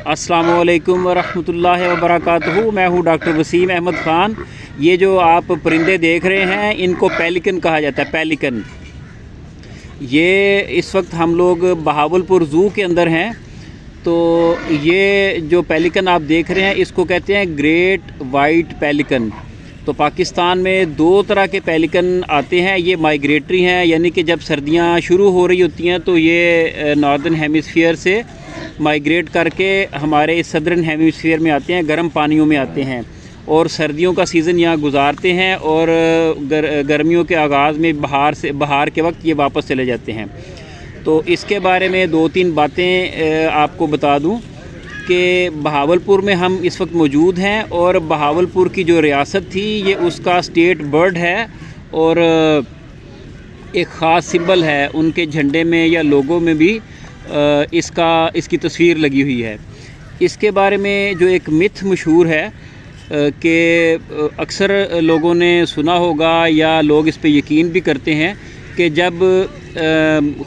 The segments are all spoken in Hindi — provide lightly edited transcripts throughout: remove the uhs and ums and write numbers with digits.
अस्सलामुअलैकुम वरहमतुल्लाहि वबरकातुहू। मैं हूँ डॉक्टर वसीम अहमद ख़ान। ये जो आप परिंदे देख रहे हैं इनको पेलिकन कहा जाता है, पेलिकन। ये इस वक्त हम लोग बहावलपुर ज़ू के अंदर हैं। तो ये जो पेलिकन आप देख रहे हैं इसको कहते हैं ग्रेट वाइट पेलिकन। तो पाकिस्तान में दो तरह के पेलिकन आते हैं। ये माइग्रेटरी हैं, यानी कि जब सर्दियाँ शुरू हो रही होती हैं तो ये नॉर्दर्न हेमिसफीयर से माइग्रेट करके हमारे सदर्न हेमिसफीयर में आते हैं, गर्म पानियों में आते हैं और सर्दियों का सीज़न यहाँ गुजारते हैं और गर्मियों के आगाज़ में बहार के वक्त ये वापस चले जाते हैं। तो इसके बारे में दो तीन बातें आपको बता दूं कि बहावलपुर में हम इस वक्त मौजूद हैं और बहावलपुर की जो रियासत थी ये उसका स्टेट बर्ड है और एक ख़ास सिंबल है उनके झंडे में या लोगों में भी इसकी तस्वीर लगी हुई है। इसके बारे में जो एक मिथ मशहूर है कि अक्सर लोगों ने सुना होगा या लोग इस पे यकीन भी करते हैं कि जब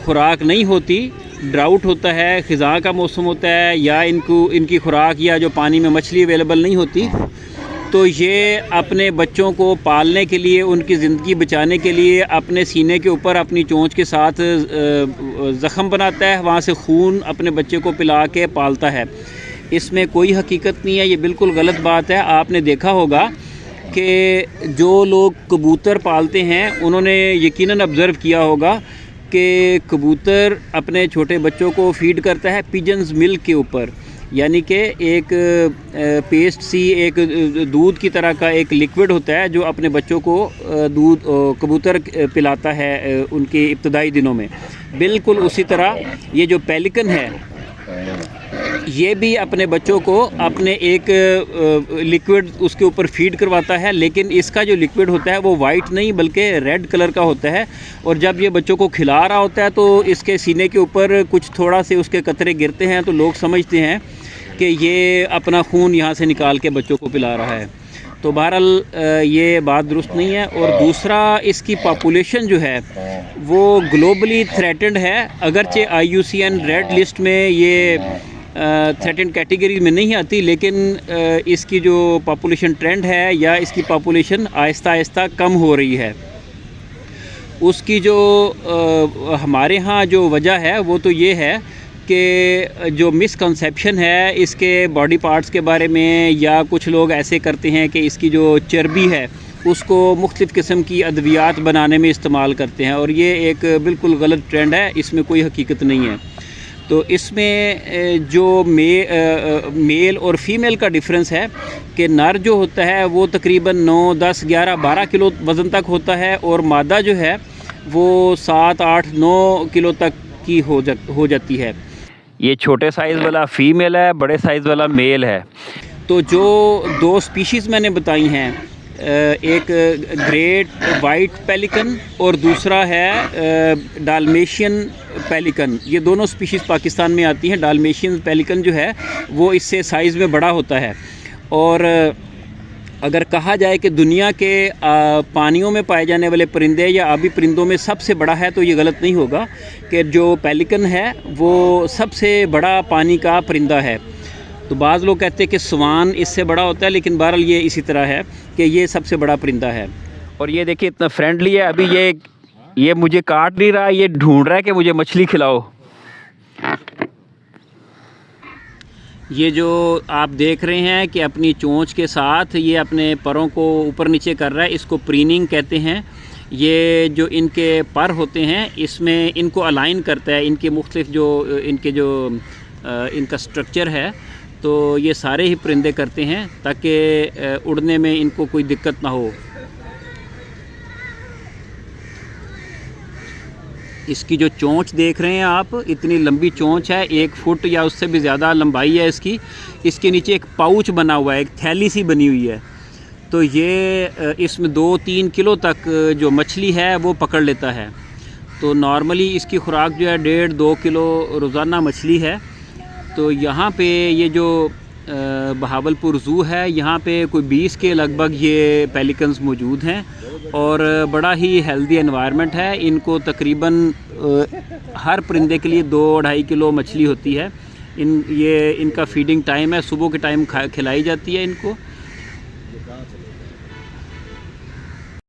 खुराक नहीं होती, ड्राउट होता है, ख़िज़ा का मौसम होता है या इनकी खुराक या जो पानी में मछली अवेलेबल नहीं होती, तो ये अपने बच्चों को पालने के लिए, उनकी ज़िंदगी बचाने के लिए अपने सीने के ऊपर अपनी चोंच के साथ ज़ख़म बनाता है, वहाँ से खून अपने बच्चे को पिला के पालता है। इसमें कोई हकीकत नहीं है, ये बिल्कुल गलत बात है। आपने देखा होगा कि जो लोग कबूतर पालते हैं उन्होंने यकीनन ऑब्ज़र्व किया होगा कि कबूतर अपने छोटे बच्चों को फीड करता है पिजन्स मिल्क के ऊपर, यानी कि एक पेस्ट सी, एक दूध की तरह का एक लिक्विड होता है जो अपने बच्चों को दूध कबूतर पिलाता है उनके इब्तदाई दिनों में। बिल्कुल उसी तरह ये जो पेलिकन है ये भी अपने बच्चों को अपने एक लिक्विड उसके ऊपर फीड करवाता है, लेकिन इसका जो लिक्विड होता है वो वाइट नहीं बल्कि रेड कलर का होता है। और जब ये बच्चों को खिला रहा होता है तो इसके सीने के ऊपर कुछ थोड़ा से उसके कतरे गिरते हैं तो लोग समझते हैं कि ये अपना खून यहाँ से निकाल के बच्चों को पिला रहा है। तो बहरहाल ये बात दुरुस्त नहीं है। और दूसरा, इसकी पॉपुलेशन जो है वो ग्लोबली थ्रेटेंड है। अगरचे IUCN रेड लिस्ट में ये थ्रेटेंड कैटेगरी में नहीं आती, लेकिन इसकी जो पॉपुलेशन ट्रेंड है या इसकी पॉपुलेशन आहिस्ता आहिस्ता कम हो रही है। उसकी जो हमारे यहाँ जो वजह है वो तो ये है कि जो मिसकंसेप्शन है इसके बॉडी पार्ट्स के बारे में, या कुछ लोग ऐसे करते हैं कि इसकी जो चर्बी है उसको मुख्तलिफ़ किस्म की अद्वियात बनाने में इस्तेमाल करते हैं और ये एक बिल्कुल गलत ट्रेंड है, इसमें कोई हकीकत नहीं है। तो इसमें जो मेल और फीमेल का डिफरेंस है कि नर जो होता है वो तकरीबन 9, 10, 11, 12 किलो वज़न तक होता है और मादा जो है वो 7, 8, 9 किलो तक की हो जाती है। ये छोटे साइज़ वाला फ़ीमेल है, बड़े साइज़ वाला मेल है। तो जो दो स्पीशीज़ मैंने बताई हैं, एक ग्रेट वाइट पेलिकन और दूसरा है डाल्मेशियन पेलिकन, ये दोनों स्पीशीज़ पाकिस्तान में आती हैं। डाल्मेशियन पेलिकन जो है वो इससे साइज़ में बड़ा होता है। और अगर कहा जाए कि दुनिया के पानियों में पाए जाने वाले परिंदे या आबी परिंदों में सबसे बड़ा है, तो ये गलत नहीं होगा कि जो पेलिकन है वो सबसे बड़ा पानी का परिंदा है। तो बाज़ लोग कहते हैं कि स्वान इससे बड़ा होता है, लेकिन बहरहाल ये इसी तरह है कि ये सबसे बड़ा परिंदा है। और ये देखिए इतना फ्रेंडली है। अभी ये मुझे काट नहीं रहा, ये ढूंढ रहा है कि मुझे मछली खिलाओ। ये जो आप देख रहे हैं कि अपनी चोंच के साथ ये अपने परों को ऊपर नीचे कर रहा है, इसको प्रीनिंग कहते हैं। ये जो इनके पर होते हैं इसमें इनको अलाइन करता है, इनके मुख्तलिफ जो इनका स्ट्रक्चर है, तो ये सारे ही परिंदे करते हैं ताकि उड़ने में इनको कोई दिक्कत ना हो। इसकी जो चोंच देख रहे हैं आप, इतनी लंबी चोंच है, 1 फुट या उससे भी ज़्यादा लंबाई है इसकी। इसके नीचे एक पाउच बना हुआ है, एक थैली सी बनी हुई है। तो ये इसमें 2-3 किलो तक जो मछली है वो पकड़ लेता है। तो नॉर्मली इसकी खुराक जो है 1.5-2 किलो रोज़ाना मछली है। तो यहाँ पे ये जो बहावलपुर ज़ू है, यहाँ पे कोई 20 के लगभग ये पेलिकन्स मौजूद हैं और बड़ा ही हेल्दी एनवायरनमेंट है। इनको तकरीबन हर परिंदे के लिए 2-2.5 किलो मछली होती है, ये इनका फीडिंग टाइम है, सुबह के टाइम खिलाई जाती है इनको।